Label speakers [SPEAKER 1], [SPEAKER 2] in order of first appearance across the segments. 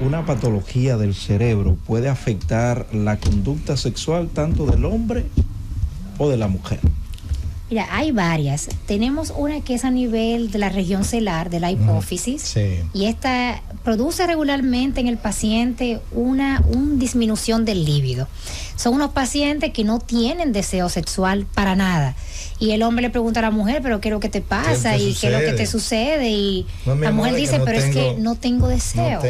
[SPEAKER 1] una patología del cerebro puede afectar la conducta sexual tanto del hombre o de la mujer?
[SPEAKER 2] Mira, hay varias. Tenemos una que es a nivel de la región celular, de la hipófisis,
[SPEAKER 3] Sí.
[SPEAKER 2] y esta produce regularmente en el paciente una disminución del líbido. Son unos pacientes que no tienen deseo sexual para nada. Y el hombre le pregunta a la mujer, pero ¿qué es lo que te pasa?
[SPEAKER 3] ¿Qué te
[SPEAKER 2] ¿Y qué es lo que te sucede? Y la mujer dice, pero es que no tengo deseo.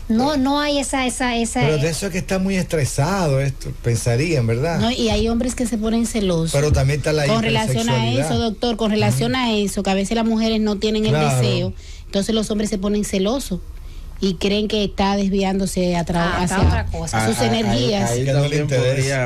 [SPEAKER 2] No hay esa.
[SPEAKER 3] Pero de eso es que está muy estresado esto, pensarían, ¿verdad?
[SPEAKER 4] No, y hay hombres que se ponen celosos.
[SPEAKER 3] Pero también está la
[SPEAKER 4] con relación a eso, doctor, con relación a eso, que a veces las mujeres no tienen el deseo, entonces los hombres se ponen celosos y creen que está desviándose hacia
[SPEAKER 2] otra cosa.
[SPEAKER 4] Sus energías.
[SPEAKER 1] Ahí también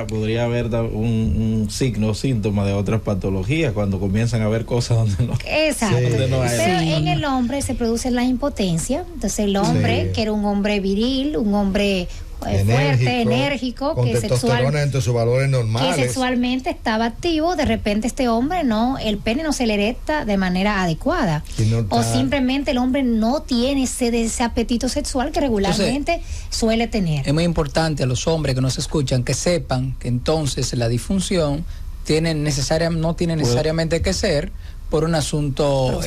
[SPEAKER 1] podría haber un signo o síntoma de otras patologías cuando comienzan a ver cosas donde no.
[SPEAKER 2] Exacto.
[SPEAKER 1] Donde no hay.
[SPEAKER 2] Pero en el hombre se produce la impotencia. Entonces el hombre, que era un hombre viril, un hombre fuerte, enérgico,
[SPEAKER 3] con testosterona entre sus valores normales,
[SPEAKER 2] que sexualmente estaba activo, de repente este hombre el pene no se le erecta de manera adecuada, o simplemente el hombre no tiene ese apetito sexual que regularmente suele tener.
[SPEAKER 5] Es muy importante a los hombres que nos escuchan que sepan que entonces la disfunción no tiene necesariamente que ser por un asunto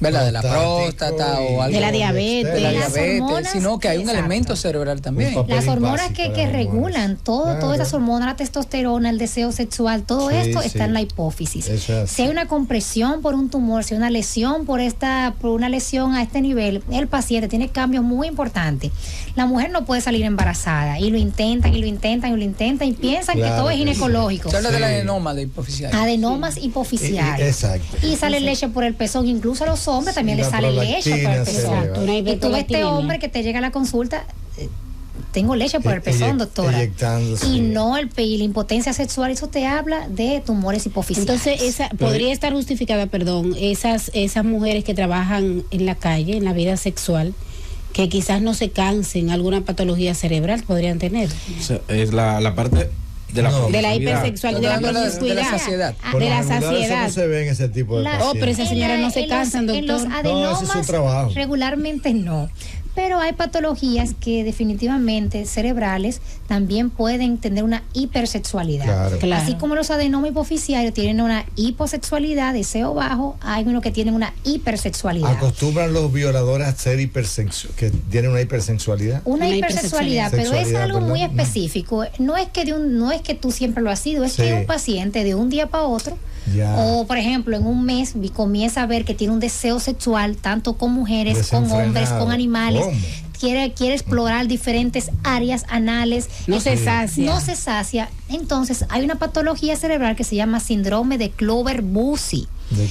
[SPEAKER 5] ¿verdad? De la próstata o algo
[SPEAKER 4] de la diabetes,
[SPEAKER 2] hormonas,
[SPEAKER 5] sino que hay un elemento cerebral también.
[SPEAKER 2] Las hormonas que regulan todas esas hormonas, la testosterona, el deseo sexual, todo esto está en la hipófisis. Si hay una compresión por un tumor, si hay una lesión por una lesión a este nivel, el paciente tiene cambios muy importantes. La mujer no puede salir embarazada y lo intentan y piensan que todo es ginecológico.
[SPEAKER 5] Se habla del adenoma de hipofisial.
[SPEAKER 2] Adenomas hipofisiales.
[SPEAKER 3] Exacto.
[SPEAKER 2] Y sale leche por el pezón, incluso a los hombres también le sale leche por el pezón. Y tú ves este hombre que te llega a la consulta, tengo leche por el pezón, doctora. Y no la impotencia sexual, eso te habla de tumores hipofisiales.
[SPEAKER 4] Entonces, podría estar justificada, esas mujeres que trabajan en la calle, en la vida sexual, que quizás no se cansen, alguna patología cerebral podrían tener.
[SPEAKER 1] O sea, es la parte de la
[SPEAKER 4] hipersexualidad,
[SPEAKER 5] de la saciedad.
[SPEAKER 4] De la saciedad.
[SPEAKER 3] No se ven ese tipo de pacientes.
[SPEAKER 4] Pero esas señoras no se cansan, doctor.
[SPEAKER 2] En los adenomas,
[SPEAKER 3] ese es su trabajo.
[SPEAKER 2] Regularmente no. Pero hay patologías que definitivamente cerebrales también pueden tener una hipersexualidad.
[SPEAKER 4] Claro.
[SPEAKER 2] Así como los adenomas hipofisiarios tienen una hiposexualidad, deseo bajo, hay unos que tienen una hipersexualidad.
[SPEAKER 3] ¿Acostumbran los violadores a ser que tienen una hipersexualidad?
[SPEAKER 2] Una hipersexualidad, pero es algo muy específico. No es que tú siempre lo has sido, es que un paciente de un día para otro, o por ejemplo en un mes comienza a ver que tiene un deseo sexual tanto con mujeres, con hombres, con animales. Quiere explorar diferentes áreas anales.
[SPEAKER 4] No se sacia.
[SPEAKER 2] Entonces hay una patología cerebral que se llama síndrome de Clover-Bussy.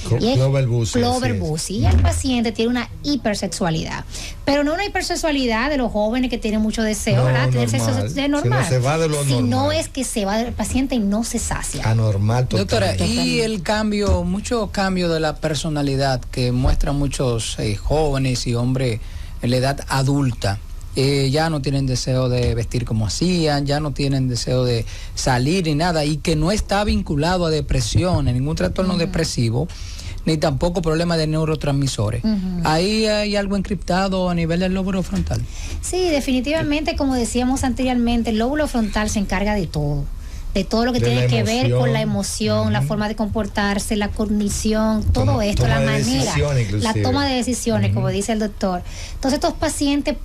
[SPEAKER 2] Clover-Bussy. Y el paciente tiene una hipersexualidad, pero no una hipersexualidad de los jóvenes que tienen mucho deseo, ¿verdad? Tener sexo es normal.
[SPEAKER 3] Se va de lo normal.
[SPEAKER 2] No es que se va del paciente y no se sacia.
[SPEAKER 3] Anormal total.
[SPEAKER 5] Doctora, y mucho cambio de la personalidad que muestran muchos jóvenes y hombres en la edad adulta. Ya no tienen deseo de vestir como hacían, ya no tienen deseo de salir ni nada, y que no está vinculado a depresión, a ningún trastorno depresivo, ni tampoco problemas de neurotransmisores. Ahí hay algo encriptado a nivel del lóbulo frontal.
[SPEAKER 2] Sí, definitivamente, como decíamos anteriormente, el lóbulo frontal se encarga de todo lo que tiene que ver con la emoción, la forma de comportarse, la cognición, todo esto, la manera, la toma de decisiones, como dice el doctor. Entonces estos pacientes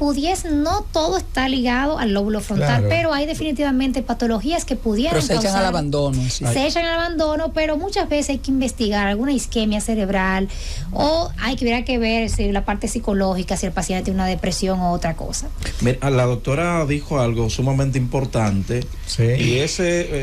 [SPEAKER 2] no todo está ligado al lóbulo frontal, pero hay definitivamente patologías que pudieran
[SPEAKER 5] causar. Pero se echan al abandono. Sí.
[SPEAKER 2] Se echan al abandono, pero muchas veces hay que investigar alguna isquemia cerebral, o hay que ver si la parte psicológica, si el paciente tiene una depresión o otra cosa.
[SPEAKER 1] Mira, la doctora dijo algo sumamente importante, y ese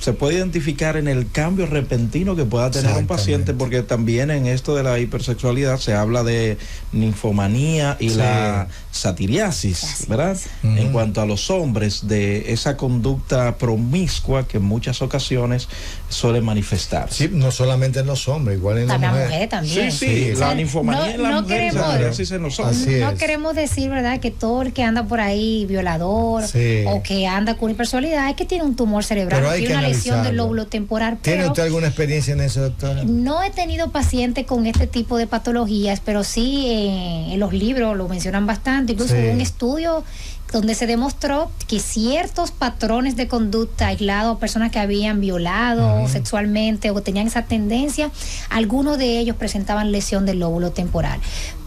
[SPEAKER 1] se puede identificar en el cambio repentino que pueda tener un paciente, porque también en esto de la hipersexualidad se habla de ninfomanía y la satiriasis, ¿verdad? En cuanto a los hombres, de esa conducta promiscua que en muchas ocasiones suele manifestarse.
[SPEAKER 3] Sí, no solamente en los hombres, igual en las mujeres
[SPEAKER 2] también.
[SPEAKER 1] Sí,
[SPEAKER 2] o sea,
[SPEAKER 1] la ninfomanía en las mujeres y la satiriasis en los hombres.
[SPEAKER 2] No queremos decir, ¿verdad?, que todo el que anda por ahí violador o que anda con hipersexualidad es que tiene un tumor cerebral, tiene una lesión del lóbulo temporal.
[SPEAKER 3] ¿Tiene usted alguna experiencia en eso, doctora?
[SPEAKER 2] No he tenido pacientes con este tipo de patologías, pero sí en los libros lo mencionan bastante. Incluso hubo un estudio donde se demostró que ciertos patrones de conducta aislados, personas que habían violado sexualmente o tenían esa tendencia, algunos de ellos presentaban lesión del lóbulo temporal.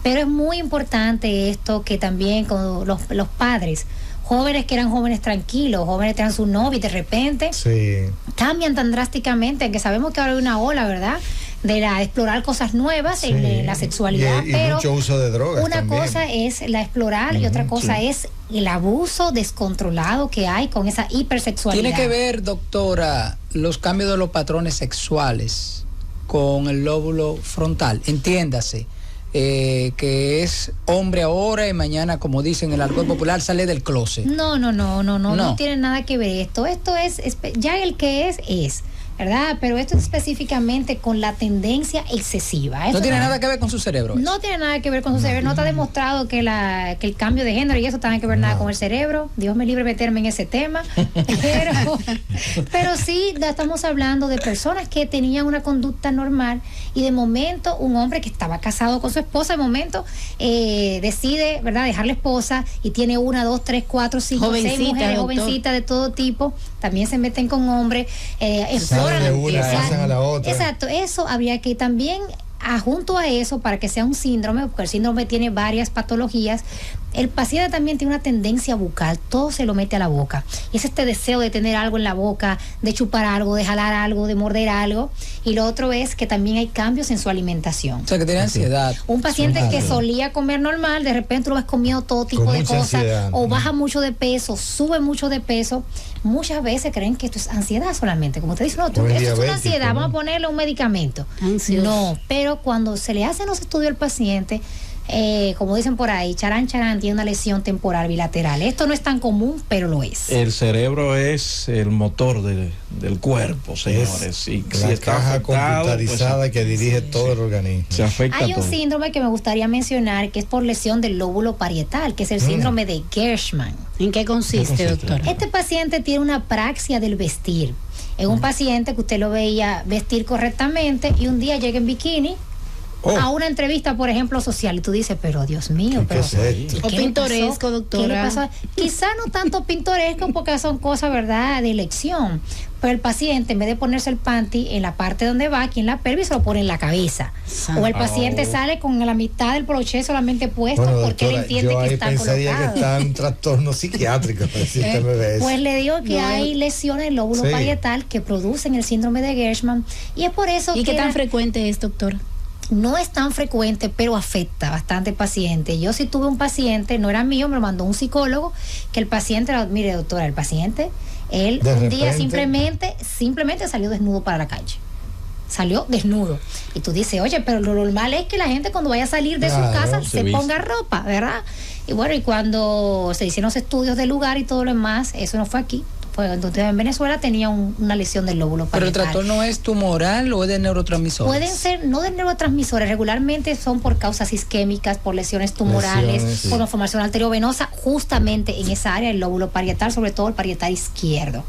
[SPEAKER 2] Pero es muy importante esto, que también con los padres, jóvenes que eran jóvenes tranquilos, jóvenes que eran su novio y de repente cambian tan drásticamente, aunque sabemos que ahora hay una ola, ¿verdad?, de explorar cosas nuevas en la sexualidad,
[SPEAKER 3] y
[SPEAKER 2] pero
[SPEAKER 3] mucho uso de drogas
[SPEAKER 2] una
[SPEAKER 3] también.
[SPEAKER 2] cosa es la explorar y otra cosa es el abuso descontrolado que hay con esa hipersexualidad.
[SPEAKER 5] Tiene que ver, doctora, los cambios de los patrones sexuales con el lóbulo frontal, entiéndase, que es hombre ahora y mañana, como dicen en el argot popular, sale del closet.
[SPEAKER 2] No tiene nada que ver esto es ya el que es, ¿verdad? Pero esto es específicamente con la tendencia excesiva.
[SPEAKER 5] No tiene nada que ver con su cerebro.
[SPEAKER 2] No tiene nada que ver con su cerebro. No está demostrado que el cambio de género y eso tiene que ver nada con el cerebro. Dios me libre de meterme en ese tema. Pero sí estamos hablando de personas que tenían una conducta normal y de momento un hombre que estaba casado con su esposa, de momento decide, ¿verdad?, dejar la esposa y tiene 1, 2, 3, 4, 5, 6 mujeres jovencitas de todo tipo. También se meten con hombres.
[SPEAKER 3] De una, pasan a la otra.
[SPEAKER 2] Exacto, eso habría que también, junto a eso, para que sea un síndrome, porque el síndrome tiene varias patologías, el paciente también tiene una tendencia bucal, todo se lo mete a la boca. Y es este deseo de tener algo en la boca, de chupar algo, de jalar algo, de morder algo. Y lo otro es que también hay cambios en su alimentación.
[SPEAKER 5] O sea, que tiene ansiedad.
[SPEAKER 2] Un paciente que solía comer normal, de repente lo ves comiendo todo tipo de cosas, ansiedad, o baja mucho de peso, sube mucho de peso. Muchas veces creen que esto es ansiedad solamente. Como usted dice, no, esto es una ansiedad, vamos a ponerle un medicamento. Ansioso. No, pero cuando se le hacen los estudios al paciente, como dicen por ahí, charán, tiene una lesión temporal bilateral. Esto no es tan común, pero lo es.
[SPEAKER 1] El cerebro es el motor del cuerpo, señores. Y
[SPEAKER 3] la caja computarizada que dirige todo el organismo.
[SPEAKER 1] Se afecta
[SPEAKER 2] Hay un
[SPEAKER 1] todo.
[SPEAKER 2] síndrome que me gustaría mencionar, que es por lesión del lóbulo parietal, que es el síndrome de Gershman.
[SPEAKER 4] ¿En qué consiste, doctora?
[SPEAKER 2] Este paciente tiene una apraxia del vestir. Es un paciente que usted lo veía vestir correctamente y un día llega en bikini a una entrevista, por ejemplo, social, y tú dices, pero Dios mío, pero
[SPEAKER 4] o pintoresco, doctora.
[SPEAKER 2] ¿Qué le pasó? Quizá no tanto pintoresco, porque son cosas, ¿verdad?, de elección. Pero el paciente, en vez de ponerse el panty en la parte donde va, aquí en la pelvis, se lo pone en la cabeza. O el paciente sale con la mitad del broche solamente puesto, porque doctora, él entiende que está colocado.
[SPEAKER 3] Yo pensaría que está en trastorno psiquiátrico.
[SPEAKER 2] Pues le digo que hay lesiones del lóbulo parietal que producen el síndrome de Gershman, y es por eso
[SPEAKER 4] ¿Y qué tan frecuente es, doctora?
[SPEAKER 2] No es tan frecuente, pero afecta bastante al paciente. Yo sí tuve un paciente, no era mío, me lo mandó un psicólogo, que el paciente, mire, doctora, el paciente, él un día simplemente salió desnudo para la calle. Salió desnudo. Y tú dices, oye, pero lo normal es que la gente cuando vaya a salir de su casa se ponga ropa, ¿verdad? Y bueno, y cuando se hicieron los estudios del lugar y todo lo demás, eso no fue aquí. Entonces en Venezuela tenía una lesión del lóbulo parietal.
[SPEAKER 5] ¿Pero el trastorno es tumoral o es de neurotransmisores?
[SPEAKER 2] Pueden ser no de neurotransmisores, regularmente son por causas isquémicas, por lesiones tumorales, por malformación arteriovenosa, justamente en esa área del lóbulo parietal, sobre todo el parietal izquierdo.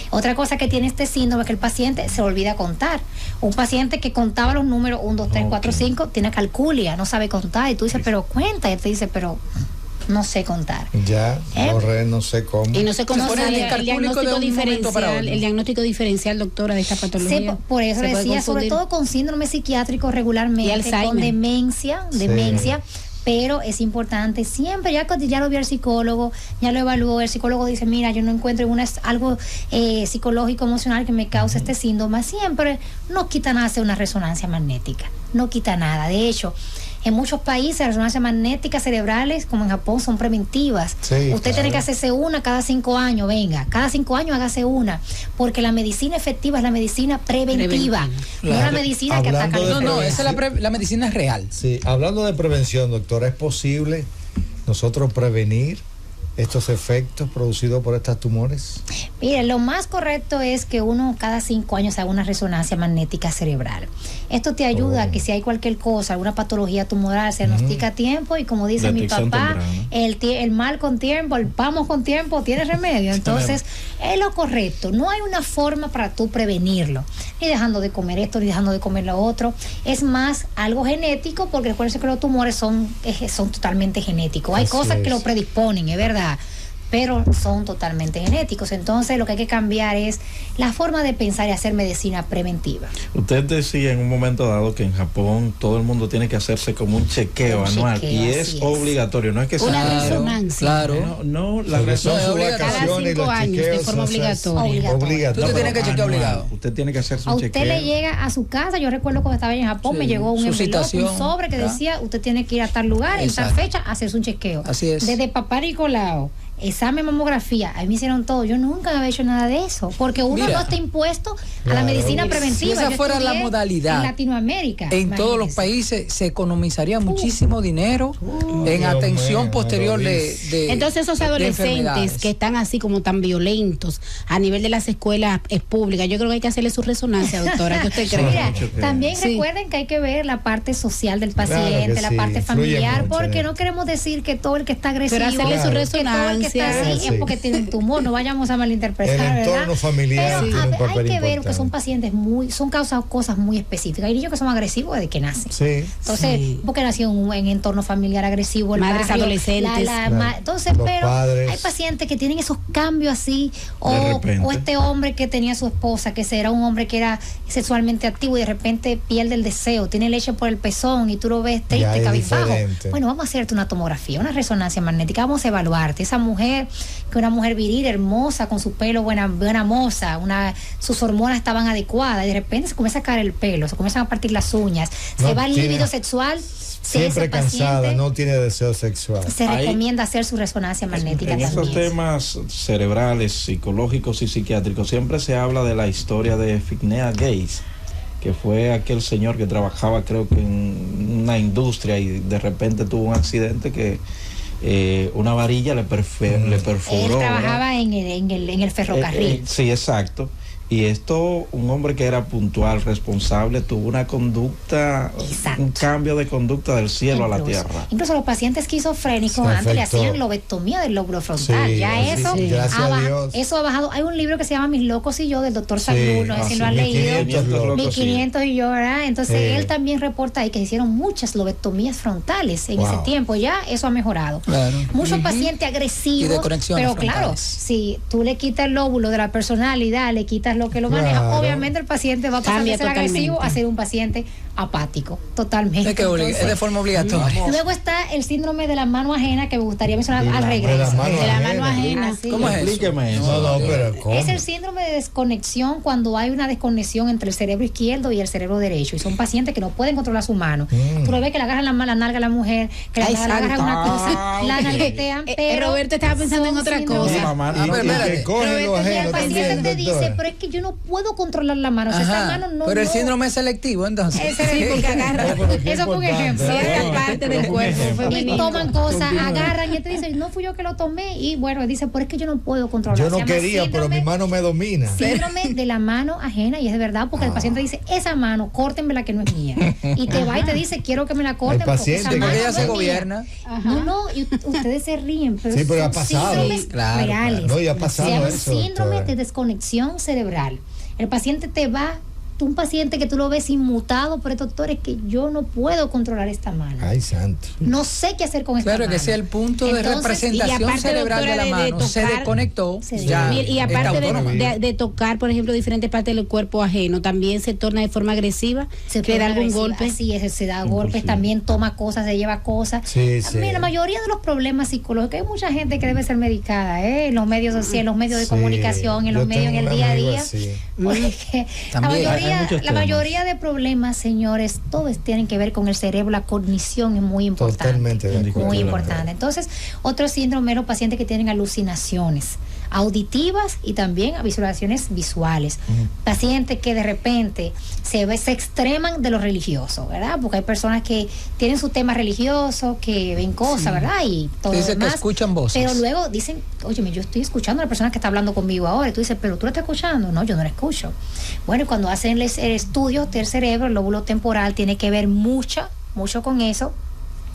[SPEAKER 2] Otra cosa que tiene este síndrome es que el paciente se olvida contar. Un paciente que contaba los números 1, 2, 3, 4, 5, tiene calculia, no sabe contar, y tú dices, pero cuenta, y él te dice, pero no sé contar.
[SPEAKER 3] Ya, no sé cómo.
[SPEAKER 4] Y no sé cómo el diagnóstico diferencial, doctora, de esta patología.
[SPEAKER 2] Sí, por eso decía, sobre todo con síndrome psiquiátrico regularmente, con demencia, pero es importante siempre, ya lo vio el psicólogo, ya lo evaluó, el psicólogo dice, mira, yo no encuentro algo psicológico, emocional que me cause este síndrome, siempre no quita nada hacer una resonancia magnética, no quita nada. De hecho, en muchos países las resonancias magnéticas cerebrales, como en Japón, son preventivas. Usted tiene que hacerse una cada 5 años, cada 5 años hágase una, porque la medicina efectiva es la medicina preventiva. No la medicina que ataca.
[SPEAKER 5] No, esa es la medicina real.
[SPEAKER 3] Sí, hablando de prevención, doctora, ¿es posible nosotros prevenir estos efectos producidos por estos tumores?
[SPEAKER 2] Mire, lo más correcto es que uno cada 5 años haga una resonancia magnética cerebral. Esto te ayuda a que si hay cualquier cosa, alguna patología tumoral, se diagnostica a tiempo, y como dice mi papá, el mal con tiempo, el vamos con tiempo, tiene remedio. Entonces, es lo correcto. No hay una forma para tú prevenirlo, ni dejando de comer esto, ni dejando de comer lo otro. Es más algo genético, porque recuerden que los tumores son totalmente genéticos. Hay cosas que lo predisponen, es verdad, pero son totalmente genéticos. Entonces lo que hay que cambiar es la forma de pensar y hacer medicina preventiva.
[SPEAKER 1] Usted decía en un momento dado que en Japón todo el mundo tiene que hacerse como un chequeo anual, y es obligatorio, no es que sea
[SPEAKER 4] una resonancia.
[SPEAKER 1] Claro. No, la resonancia
[SPEAKER 4] cada 5 años de forma obligatoria.
[SPEAKER 5] Usted tiene que chequear obligado.
[SPEAKER 1] Usted tiene que hacerse un chequeo.
[SPEAKER 2] A usted le llega a su casa. Yo recuerdo cuando estaba en Japón, me llegó un envelope, un sobre que decía, usted tiene que ir a tal lugar, en tal fecha, a hacerse un chequeo.
[SPEAKER 5] Así es.
[SPEAKER 2] Desde papá Nicolau, examen, mamografía, a mí me hicieron todo. Yo nunca había hecho nada de eso, porque uno no está impuesto a la medicina preventiva.
[SPEAKER 5] Si esa fuera la modalidad
[SPEAKER 2] en Latinoamérica,
[SPEAKER 5] en todos los países, se economizaría muchísimo dinero en atención posterior de
[SPEAKER 4] entonces esos adolescentes que están así como tan violentos a nivel de las escuelas públicas, yo creo que hay que hacerle su resonancia, doctora. ¿Qué usted cree?
[SPEAKER 2] Mira, también recuerden que hay que ver la parte social del paciente, la parte familiar, porque no queremos decir que todo el que está agresivo,
[SPEAKER 4] pero hacerle su resonancia
[SPEAKER 2] está así es porque tiene un tumor. No vayamos a malinterpretar,
[SPEAKER 3] el entorno familiar tiene un papel
[SPEAKER 2] hay que ver
[SPEAKER 3] importante.
[SPEAKER 2] que son pacientes son causados cosas muy específicas. Hay niños que son agresivos desde que nacen. Entonces, porque nació en un entorno familiar agresivo,
[SPEAKER 4] madres adolescentes,
[SPEAKER 2] entonces, pero padres. Hay pacientes que tienen esos cambios así, o este hombre que tenía su esposa, que era un hombre que era sexualmente activo, y de repente pierde el deseo, tiene leche por el pezón, y tú lo ves triste, cabizbajo. Bueno, vamos a hacerte una tomografía, una resonancia magnética, vamos a evaluarte. Esa mujer, que una mujer viril, hermosa, con su pelo buena moza, sus hormonas estaban adecuadas, y de repente se comienza a caer el pelo, se comienzan a partir las uñas, se va el líbido sexual,
[SPEAKER 3] siempre cansada, no tiene deseo sexual.
[SPEAKER 2] Se recomienda hacer su resonancia magnética
[SPEAKER 1] en
[SPEAKER 2] también.
[SPEAKER 1] Esos temas cerebrales, psicológicos y psiquiátricos, siempre se habla de la historia de Phineas Gates, que fue aquel señor que trabajaba, creo que en una industria, y de repente tuvo un accidente que una varilla le perforó.
[SPEAKER 2] Él trabajaba en el ferrocarril.
[SPEAKER 1] Sí, exacto. Y esto, un hombre que era puntual, responsable, tuvo una conducta, un cambio de conducta del cielo a la tierra.
[SPEAKER 2] Incluso los pacientes esquizofrénicos antes le hacían lobectomía del lóbulo frontal. Eso ha bajado. Hay un libro que se llama Mis locos y yo, del doctor Saglur, no sé si lo han leído. 1500 y yo, ¿verdad? Entonces él también reporta ahí que se hicieron muchas lobectomías frontales en ese tiempo. Ya eso ha mejorado. Muchos pacientes agresivos, pero claro, si tú le quitas el lóbulo de la personalidad, le quitas lo que lo maneja, obviamente el paciente va a pasar de ser agresivo a ser un paciente apático, totalmente.
[SPEAKER 5] Es de forma obligatoria.
[SPEAKER 2] Luego está el síndrome de la mano ajena, que me gustaría mencionar al regreso.
[SPEAKER 4] De la mano ajena.
[SPEAKER 5] ¿Cómo es eso?
[SPEAKER 3] ¿Cómo?
[SPEAKER 2] Es el síndrome de desconexión, cuando hay una desconexión entre el cerebro izquierdo y el cerebro derecho, y son pacientes que no pueden controlar su mano. Tú lo ves que le agarran la nalga a la mujer, que le agarran una cosa, la nalguetean, pero
[SPEAKER 4] Roberto estaba pensando en otra cosa.
[SPEAKER 2] El paciente te dice, pero es que yo no puedo controlar la mano. O sea, esa mano no.
[SPEAKER 5] Pero el síndrome es selectivo, entonces.
[SPEAKER 2] Porque agarra. Eso por ejemplo.
[SPEAKER 4] Cierta parte del cuerpo femenino.
[SPEAKER 2] Y toman cosas, agarran, y te dicen, no fui yo que lo tomé. Y bueno, dice, pero es que yo no puedo controlar.
[SPEAKER 3] Yo no quería, pero mi mano me domina.
[SPEAKER 2] Síndrome de la mano ajena, y es de verdad, porque el paciente dice, esa mano, córtenmela que no es mía. Y te va y te dice, quiero que me la corten.
[SPEAKER 3] Porque
[SPEAKER 2] esa mano
[SPEAKER 5] ella
[SPEAKER 2] no
[SPEAKER 5] se
[SPEAKER 2] es
[SPEAKER 5] gobierna.
[SPEAKER 2] No, y ustedes se ríen, pero
[SPEAKER 3] sí, pero ha
[SPEAKER 2] son
[SPEAKER 3] pasado.
[SPEAKER 2] síndromes reales.
[SPEAKER 3] No, y ha pasado
[SPEAKER 2] se llama
[SPEAKER 3] eso,
[SPEAKER 2] síndrome de desconexión cerebral. El paciente te va, un paciente que tú lo ves inmutado, pero doctor, es que yo no puedo controlar esta mano.
[SPEAKER 3] Ay, santo.
[SPEAKER 2] No sé qué hacer con esta mano.
[SPEAKER 5] Claro, que sea el punto de representación cerebral de la mano. Se desconectó.
[SPEAKER 4] Y aparte de tocar, por ejemplo, diferentes partes del cuerpo ajeno, también se torna de forma agresiva, le da algún golpe.
[SPEAKER 2] Sí, se da golpes, también toma cosas, se lleva cosas. La mayoría de los problemas psicológicos, hay mucha gente que debe ser medicada, en los medios sociales, en los medios de comunicación, en los medios en el día a día. La mayoría de problemas, señores, todos tienen que ver con el cerebro. La cognición es muy importante.
[SPEAKER 3] Totalmente.
[SPEAKER 2] Muy importante. Entonces, otro síndrome es los pacientes que tienen alucinaciones. auditivas y también a visualizaciones visuales. Pacientes que de repente se extreman de lo religioso, ¿verdad? Porque hay personas que tienen su tema religioso, que ven cosas, ¿verdad? Y todo
[SPEAKER 5] dicen
[SPEAKER 2] demás,
[SPEAKER 5] que escuchan voces.
[SPEAKER 2] pero luego dicen, oye, yo estoy escuchando a la persona que está hablando conmigo ahora, y tú dices, pero tú la estás escuchando. No, yo no la escucho. Bueno, y cuando hacen el estudio del cerebro, el lóbulo temporal tiene que ver mucho con eso.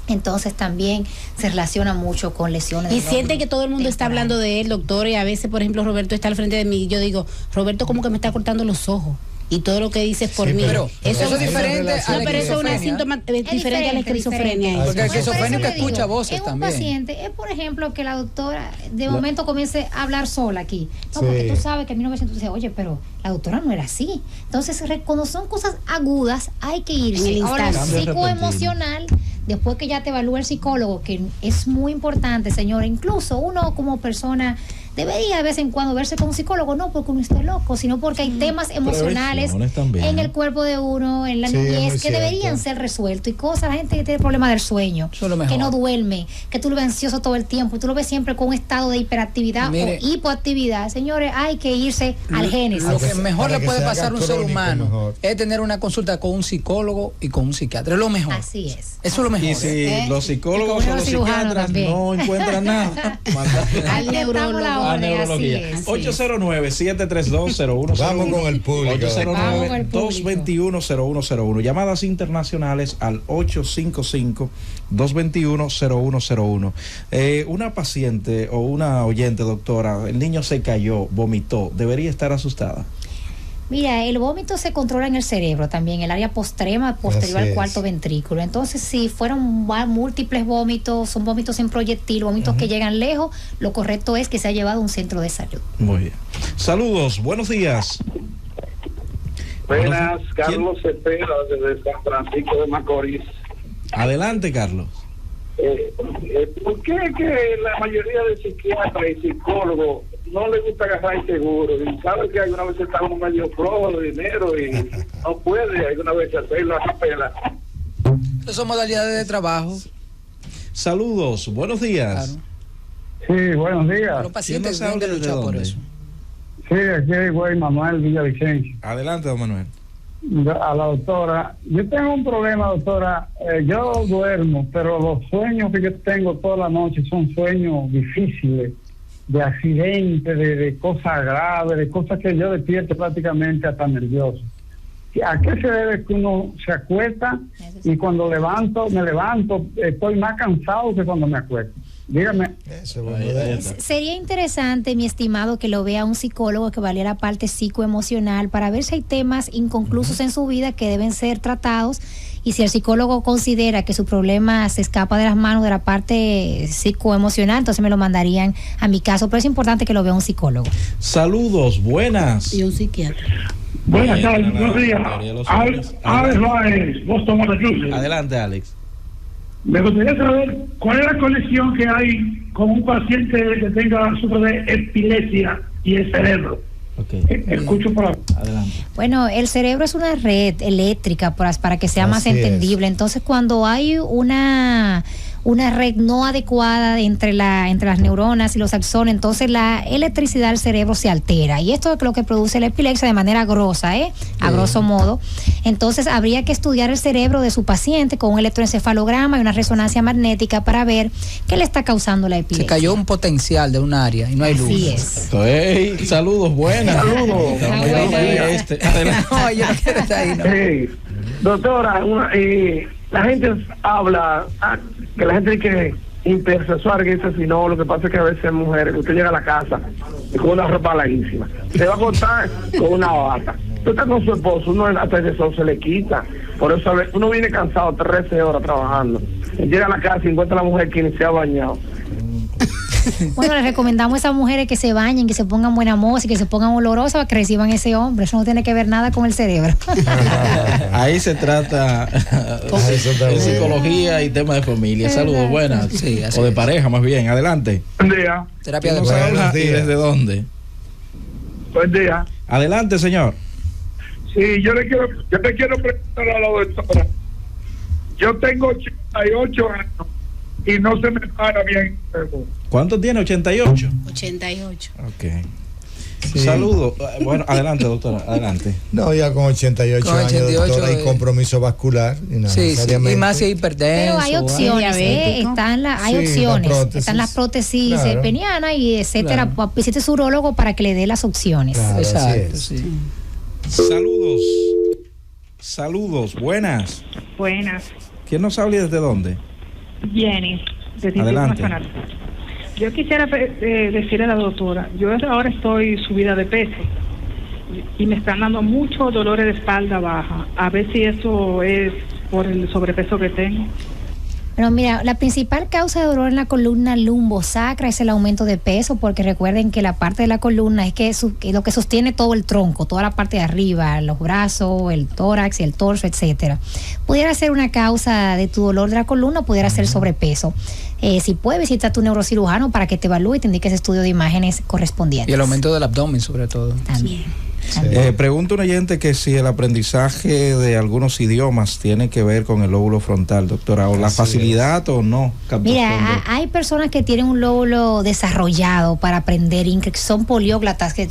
[SPEAKER 2] Entonces también se relaciona mucho con lesiones.
[SPEAKER 4] Y siente que todo el mundo está hablando de él, doctor, y a veces, por ejemplo, Roberto está al frente de mí y yo digo, Roberto como que me está cortando los ojos. Y todo lo que dices por mí.
[SPEAKER 5] Pero eso es diferente a la
[SPEAKER 4] pero eso es un síntoma diferente a la esquizofrenia.
[SPEAKER 5] Porque el esquizofrénico escucha voces también.
[SPEAKER 2] Un paciente es, por ejemplo, que la doctora de momento comience a hablar sola aquí. No, porque tú sabes que en 1900 dice, oye, pero la doctora no era así. Entonces, cuando son cosas agudas, hay que irse. Ahora, psicoemocional, después que ya te evalúa el psicólogo, que es muy importante, señora. Incluso uno como persona debería de vez en cuando verse con un psicólogo, no porque uno esté loco, sino porque hay temas emocionales en el cuerpo de uno, en la niñez, que deberían ser resueltos. Y cosas, la gente que tiene problemas del sueño, que no duerme, que tú lo ves ansioso todo el tiempo, y tú lo ves siempre con un estado de hiperactividad o hipoactividad. Señores, hay que irse al génesis.
[SPEAKER 5] Lo que mejor le puede pasar a un ser humano es tener una consulta con un psicólogo y con un psiquiatra. Es lo mejor.
[SPEAKER 2] Así es.
[SPEAKER 5] Eso es lo mejor.
[SPEAKER 1] Y si los psicólogos o los psiquiatras no encuentran nada,
[SPEAKER 2] al neurólogo.
[SPEAKER 1] Neurología. 809-732-0101.
[SPEAKER 3] Vamos con el público.
[SPEAKER 1] 809-221-0101. Llamadas internacionales al 855-221-0101. Una paciente o una oyente, doctora, el niño se cayó, vomitó, ¿debería estar asustada?
[SPEAKER 2] Mira, el vómito se controla en el cerebro también, el área posterior al cuarto ventrículo. Entonces, si fueron múltiples vómitos, son vómitos en proyectil, vómitos que llegan lejos, lo correcto es que se ha llevado a un centro de salud.
[SPEAKER 1] Muy bien. Saludos, buenos días.
[SPEAKER 6] Buenas, Carlos Cepeda, desde San Francisco de Macorís.
[SPEAKER 1] Adelante, Carlos.
[SPEAKER 6] ¿Por qué que la mayoría de psiquiatras y psicólogos no les gusta agarrar el seguro? Y sabe que alguna vez está uno medio flojo de dinero y no puede alguna vez hacerlo a capela.
[SPEAKER 5] Esas son modalidades de trabajo.
[SPEAKER 1] Saludos, buenos días.
[SPEAKER 6] Claro. Sí, buenos días.
[SPEAKER 5] Los pacientes deben de luchar por eso.
[SPEAKER 6] Sí, aquí hay güey Manuel Villavicencio.
[SPEAKER 1] Adelante, don Manuel.
[SPEAKER 6] A la doctora, yo tengo un problema, doctora. Yo duermo, pero los sueños que yo tengo toda la noche son sueños difíciles, de accidentes, de cosas graves, de cosas que yo despierto prácticamente hasta nervioso. ¿A qué se debe que uno se acuesta y cuando me levanto, estoy más cansado que cuando me acuesto? Dígame.
[SPEAKER 2] Sería interesante, mi estimado, que lo vea un psicólogo que valía la parte psicoemocional para ver si hay temas inconclusos en su vida que deben ser tratados, y si el psicólogo considera que su problema se escapa de las manos de la parte psicoemocional, entonces me lo mandarían a mi caso, pero es importante que lo vea un psicólogo.
[SPEAKER 1] Saludos, buenas.
[SPEAKER 4] Y un psiquiatra.
[SPEAKER 6] Buenas tardes, buenos días. Alex Báez, Boston, Massachusetts.
[SPEAKER 1] Adelante, Alex.
[SPEAKER 6] Me gustaría saber cuál es la conexión que hay con un paciente que sufre de epilepsia y el cerebro. Escucho por ahí.
[SPEAKER 1] Adelante.
[SPEAKER 2] Bueno, el cerebro es una red eléctrica para que sea más entendible. Entonces, cuando hay una red no adecuada entre las neuronas y los axones, entonces la electricidad del cerebro se altera, y esto es lo que produce la epilepsia de manera grosa, a grosso modo. Entonces habría que estudiar el cerebro de su paciente con un electroencefalograma y una resonancia magnética para ver qué le está causando la epilepsia.
[SPEAKER 5] Se cayó un potencial de un área y no hay luz.
[SPEAKER 2] Así es.
[SPEAKER 1] Hey, saludos, buenas.
[SPEAKER 6] Saludos.
[SPEAKER 5] No, yo no quiero estar ahí, no.
[SPEAKER 6] Sí. Doctora, la gente habla que la gente que intersexual, que dice, si no, lo que pasa es que a veces mujeres, usted llega a la casa y con una ropa larguísima, se va a cortar con una bata, usted está con su esposo, uno hasta eso se le quita. Por eso uno viene cansado 13 horas trabajando, llega a la casa y encuentra a la mujer que ni se ha bañado.
[SPEAKER 2] Bueno, les recomendamos a esas mujeres que se bañen, que se pongan buena música, que se pongan olorosas para que reciban ese hombre. Eso no tiene que ver nada con el cerebro.
[SPEAKER 1] Ahí se trata de psicología y tema de familia. Saludos, buenas. Sí, o de pareja, más bien. Adelante.
[SPEAKER 6] Buen día.
[SPEAKER 5] Terapia de
[SPEAKER 1] pareja. ¿Y desde dónde?
[SPEAKER 6] Buen día.
[SPEAKER 1] Adelante, señor.
[SPEAKER 6] Sí, yo te quiero preguntar a la doctora. Yo tengo 88 años y no se me para bien.
[SPEAKER 1] ¿Cuánto tiene? 88.
[SPEAKER 4] 88.
[SPEAKER 1] Ok. Sí. Saludos. Bueno, adelante, doctora, adelante.
[SPEAKER 3] No, ya con 88 años, doctora, hay compromiso vascular.
[SPEAKER 5] Y y más si hay hipertenso.
[SPEAKER 2] Pero hay opciones, hay opciones. Están las prótesis penianas y etcétera. Visite su urólogo para que le dé las opciones.
[SPEAKER 3] Claro,
[SPEAKER 5] exacto, sí.
[SPEAKER 1] Saludos, buenas.
[SPEAKER 7] Buenas.
[SPEAKER 1] ¿Quién nos habla y desde dónde?
[SPEAKER 7] Jenny, de Instituto Nacional. Yo quisiera decirle a la doctora, yo ahora estoy subida de peso y me están dando muchos dolores de espalda baja. A ver si eso es por el sobrepeso que tengo.
[SPEAKER 2] Pero mira, la principal causa de dolor en la columna lumbosacra es el aumento de peso, porque recuerden que la parte de la columna es que lo que sostiene todo el tronco, toda la parte de arriba, los brazos, el tórax y el torso, etcétera. Pudiera ser una causa de tu dolor de la columna, pudiera ser sobrepeso. Si puedes, visita a tu neurocirujano para que te evalúe y te indique ese estudio de imágenes correspondientes.
[SPEAKER 5] Y el aumento del abdomen, sobre todo.
[SPEAKER 2] También.
[SPEAKER 1] Pregunta un oyente que si el aprendizaje de algunos idiomas tiene que ver con el lóbulo frontal, doctora, o la facilidad o no.
[SPEAKER 2] Mira, hay personas que tienen un lóbulo desarrollado para aprender, que son polióglatas, que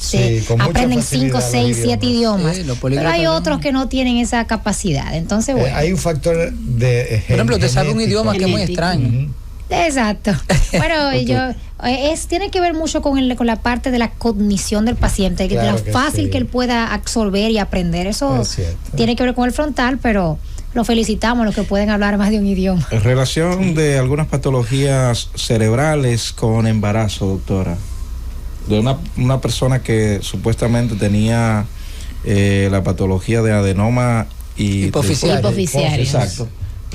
[SPEAKER 2] aprenden 5, 6, 7 idiomas. Pero hay otros que no tienen esa capacidad. Entonces, bueno.
[SPEAKER 3] Hay un factor de
[SPEAKER 5] por ejemplo, te sabe un idioma que es muy extraño.
[SPEAKER 2] Exacto. Bueno, tiene que ver mucho con la parte de la cognición del paciente, de lo fácil que él pueda absorber y aprender. Eso tiene que ver con el frontal, pero lo felicitamos los que pueden hablar más de un idioma.
[SPEAKER 1] En relación de algunas patologías cerebrales con embarazo, doctora, de una persona que supuestamente tenía la patología de adenoma
[SPEAKER 5] hipoficiario.
[SPEAKER 1] Exacto.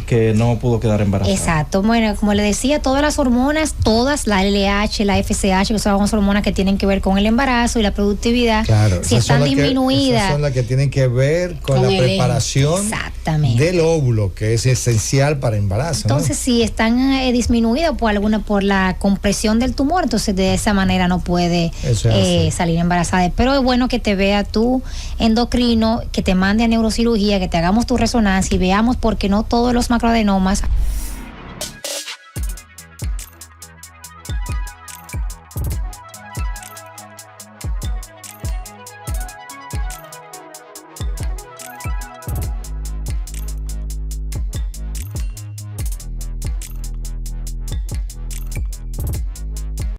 [SPEAKER 1] Que no pudo quedar embarazada.
[SPEAKER 2] Exacto. Bueno, como le decía, todas las hormonas, la LH, la FSH, que son hormonas que tienen que ver con el embarazo y la productividad, si están disminuidas.
[SPEAKER 3] Esas son las que tienen que ver con la preparación del óvulo, que es esencial para embarazo.
[SPEAKER 2] Entonces, si están disminuidas por la compresión del tumor, entonces de esa manera no puede salir embarazada. Pero es bueno que te vea tu endocrino, que te mande a neurocirugía, que te hagamos tu resonancia y veamos, porque no todos los macroadenomas